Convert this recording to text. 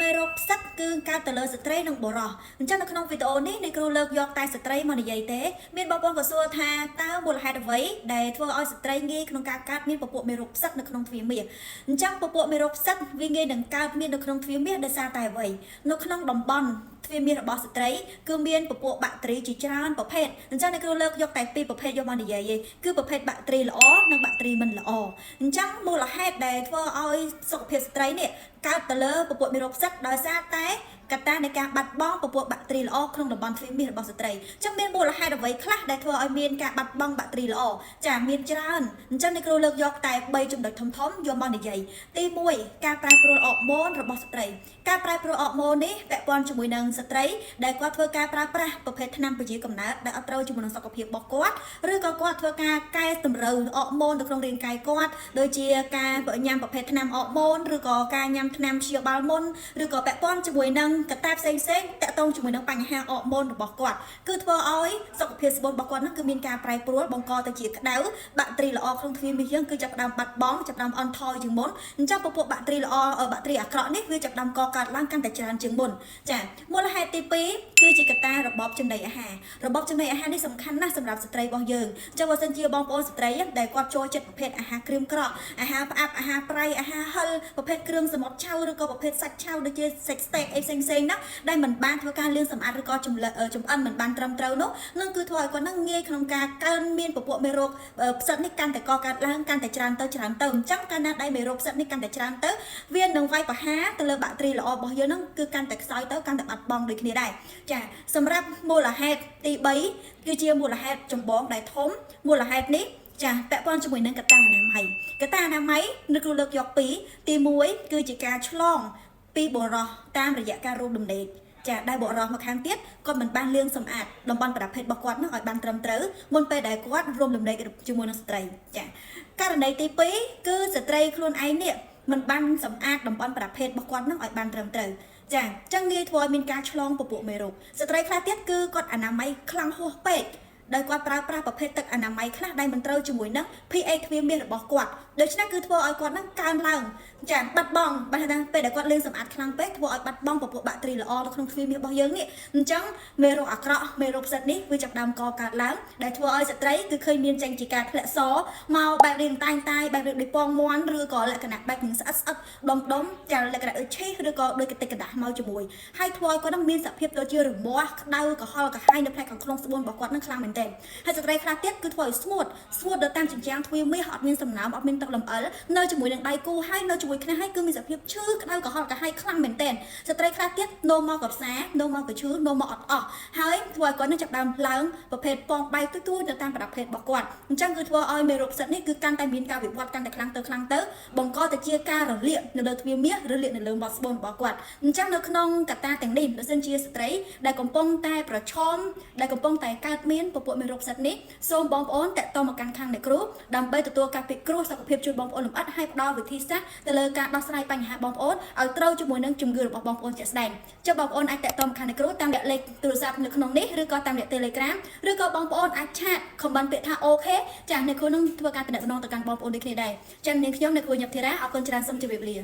មេរោគផ្សិតគឺកើតទៅលើស្ត្រីនិងបុរសអញ្ចឹងនៅក្នុងវីដេអូនេះអ្នកគ្រូលើកយកតែស្ត្រីមកនិយាយទេមានបងប្អូនក៏សួរថាតើមូលហេតុអ្វីដែលធ្វើឲ្យស្ត្រីងាយក្នុងការកើតមានពពួកមេរោគផ្សិតនៅក្នុងទ្វារមាសអញ្ចឹងពពួកមេរោគផ្សិតវាងាយនឹងកើតមាននៅក្នុងទ្វារមាសដោយសារតែអ្វីនៅក្នុងតំបន់ទ្វារមាសរបស់ស្ត្រីគឺមានពពួកបាក់តេរីជាច្រើនប្រភេទអញ្ចឹងអ្នកគ្រូលើកយកតែពីរប្រភេទយកមកនិយាយឯងគឺប្រភេទបាក់តេរីល្អនិងបាក់តេរីមិនល្អអញ្ចឹងមូលហេតុដែលធ្វើឲ្យសុខភាពស្ត្រីនេះកើតទៅលើពពួកមេរោគផ្សិតដោយសារតែកត្តានៃការបាត់បង់ពពួកបាក់តេរីល្អក្នុងតំបន់ទ្វារមាសរបស់ស្ត្រីអញ្ចឹងមានមូលហេតុអ្វីខ្លះដែលធ្វើឲ្យមានការបាត់បង់បាក់តេរីល្អចាមានច្រើនអញ្ចឹងអ្នកគ្រូលើកយកតែ3ចំណុចធំៗយកមកនិយាយទី1ការប្រែប្រួលអរម៉ូនរបស់ស្ត្រីការប្រែប្រួលអរម៉ូននេះពាក់ព័ន្ធជាមួយនឹងស្ត្រីដែលគាត់ធ្វើការប្រើប្រាស់ប្រភេទថ្នាំពជាកំណើតដែលអត់ត្រូវជាមួយនឹងសុខភាពរបស់គាត់ឬក៏គាត់ធ្វើការកែតម្រូវអរម៉ូននៅក្នុងរាងកាយគាត់ដូចជាការញ៉ាំប្រភេទថ្នាំអរម៉ូនឬក៏ការញ៉ាំថ្នាំព្យាបាលមុនឬក៏ពាក់ព័ន្ធជាមួយនឹងកត្តាផ្សេងៗតាក់ទងជាមួយនឹងបញ្ហាអរម៉ូនរបស់គាត់គឺធ្វើឲ្យសុខភាពស្បូនរបស់គាត់ហ្នឹងគឺមានការប្រែប្រួលបង្កទៅជាក្តៅបាក់តេរីល្អក្នុងទ្វារមាសយើងគឺចាប់ផ្ដើមបាត់បង់ចាប់ផ្ដើមអន់ថយជាងមុនអញ្ចឹងពពួកបាក់តេរីល្អបាក់តេរីអាក្រក់នេះវាចាប់ផ្ដើមកកើតឡើងកាន់តែច្រើនជាងមុនចាមូលហេតុទី2គឺជាកត្តារបបចំណីអាហាររបបចំណីអាហារនេះសំខាន់ណាស់សម្រាប់ស្ត្រីរបស់យើងអញ្ចឹងបើសិនជាបងប្អូនស្ត្រីដែលគាត់ចូលចិត្តប្រភេទអាហារគ្រឿងក្រក់អាហារផ្អាប់អាហារប្រៃអាហារហឹរប្រភេទគ្រឿងសមុទ្រឆៅឬក៏ប្រភេទសាច់ឆៅដូចជាសាច់ស្តេកអីផ្សេងៗណាដែលមិនបានធ្វើការលាងសម្អាតឬក៏ចម្អិនមិនបានត្រឹមត្រូវនោះនឹងគឺធ្វើឲ្យគាត់នឹងងាយក្នុងការកើនមានពពួកមេរោគផ្សិតនេះកាន់តែកកើតឡើងកាន់តែច្រើនទៅអញ្ចឹងកាលណាដែលមេរោគផ្សិតនេះកាន់តែច្រើនទៅវានឹងវាយប្រហារទៅលើបាក់តេរីល្អរបស់យើងនឹងគឺកាន់តែខ្សោយទៅកាន់តែបាត់បង់ដូចគ្នាដែរចាសម្រាប់មូលហេតុទី3គឺជាមូលហេតុចម្បងដែលធំមូលហេតុនេះចាពាក់ព័ន្ធជាមួយនឹងកត្តាអនាម័យកត្តាអនាម័យនឹងគ្រូលើកយកពីទី1គឺជាការឆ្លងពីបុរសតាមរយៈការរួមដំណេកចាដែលបុរសមកខាងទៀតគាត់មិនបានលាងសម្អាតតំបន់ប្រភេទរបស់គាត់នឹងឲ្យបានត្រឹមត្រូវមុនពេលដែលគាត់រួមដំណេកជាមួយនឹងស្ត្រីចាករណីទី2គឺស្ត្រីខ្លួនឯងនេះមិនបានសម្អាតតំបន់ប្រភេទរបស់គាត់នឹងឲ្យបានត្រឹមត្រូវចាអញ្ចឹងងាយធ្វើឲ្យមានការឆ្លងពពួកមេរោគស្ត្រីខ្លះទៀតគឺគាត់អនាម័យខ្លាំងហួសពេកដោយគាត់ប្រើប្រាស់ប្រភេទទឹកអនាម័យខ្លះដែលមិនត្រូវជាមួយនឹង pH ទ្វារមាសរបស់គាត់ដូច្នេះគឺធ្វើឲ្យគាត់នឹងកើនឡើងចាបាត់បង់បើថាពេលដែលគាត់លេងសម្អាតខ្លាំងពេកធ្វើឲ្យបាត់បង់ពពួកបាក់តេរីល្អនៅក្នុងទ្វារមាសរបស់យើងនេះអញ្ចឹងមេរោគអាក្រក់មេរោគផ្សិតនេះវាចាប់ដើមកកើតឡើងដែលធ្វើឲ្យស្ត្រីគឺឃើញមានចេញជាការធ្លាក់សមកបែបរាងតែងបែបដូចពងមាន់ឬក៏លក្ខណៈបែបនឹងស្អិតដុំចាលក្ខណៈដូចឆេះឬក៏ដូចកតិកដាស់មកជាមួយហើយធ្វើឲ្យគាត់នឹងមានសភាពដូចជារមាស់ក្តៅក្រហល់ក្រហាយនៅផ្នែកខាងក្នុងស្បួនរបស់គាត់នឹងខ្លាំងមែនទែនហើយស្ត្រីខ្លះទៀតគឺធ្វើឲ្យស្ងួតទៅតាមជញ្ជាំងទ្វារមាសអត់មានសំណើមអត់មានទឹកលំអិលនៅជាមួយនឹងដៃគូហើយនៅជាមួយគ្នាហើយគឺមានសភាពឈឺក្តៅក្រហល់ក្រហាយខ្លាំងមែនទែនស្ត្រីខ្លះទៀតនោមមកកផ្សានោមមកកឈឺនោមមកអត់អស់ហើយធ្វើឲ្យគាត់នឹងចាប់ដើមឡើងប្រភេទពងបែកទូទៅតាមប្រភេទរបស់គាត់អញ្ចឹងគឺធ្វើឲ្យមេរោគផ្សិតនេះគឺកាន់តែមានការវិវត្តកាន់តែខ្លាំងទៅបង្កទៅជាការរលាកនៅលើទ្វារមាសរលាកនៅលើមាត់ស្បូនរបស់គាត់អញ្ចឹងនៅក្នុងកត្តាទាំងនេះបើសិនជាស្ត្រីដែលកំពុងតែប្រឈមដែលកំពុងតែកើតមានពពួកមេរោគផ្សិតនេះសូមបងប្អូនតាក់ទងមកកាន់ខាងអ្នកគ្រូដើម្បីទទួលការពិគ្រោះសុខភាពជួយបងប្អូនលម្អិតហើយផ្ដល់វិធីសាស្ត្រទៅលើការដោះស្រាយបញ្ហាបងប្អូនឲ្យត្រូវជាមួយនឹងជំងឺរបស់បងប្អូនជាក់ស្ដែងចុះបងប្អូនអាចតាក់ទងមកខាងអ្នកគ្រូតាមរយៈលេខទូរស័ព្ទនៅក្នុងនេះឬក៏តាមរយៈ Telegram ឬក៏បងប្អូនអាចឆាត comment ពាក្យថាអូខេចាអ្នកគ្រូនឹងធ្វើការតំណងទៅកាន់បងប្អូនដូចគ្នាដែរចឹងនាងខ្ញុំអ្នកគ្រូញឹកធីរ៉ាអរគុណច្រើនសូមជម្រាបលា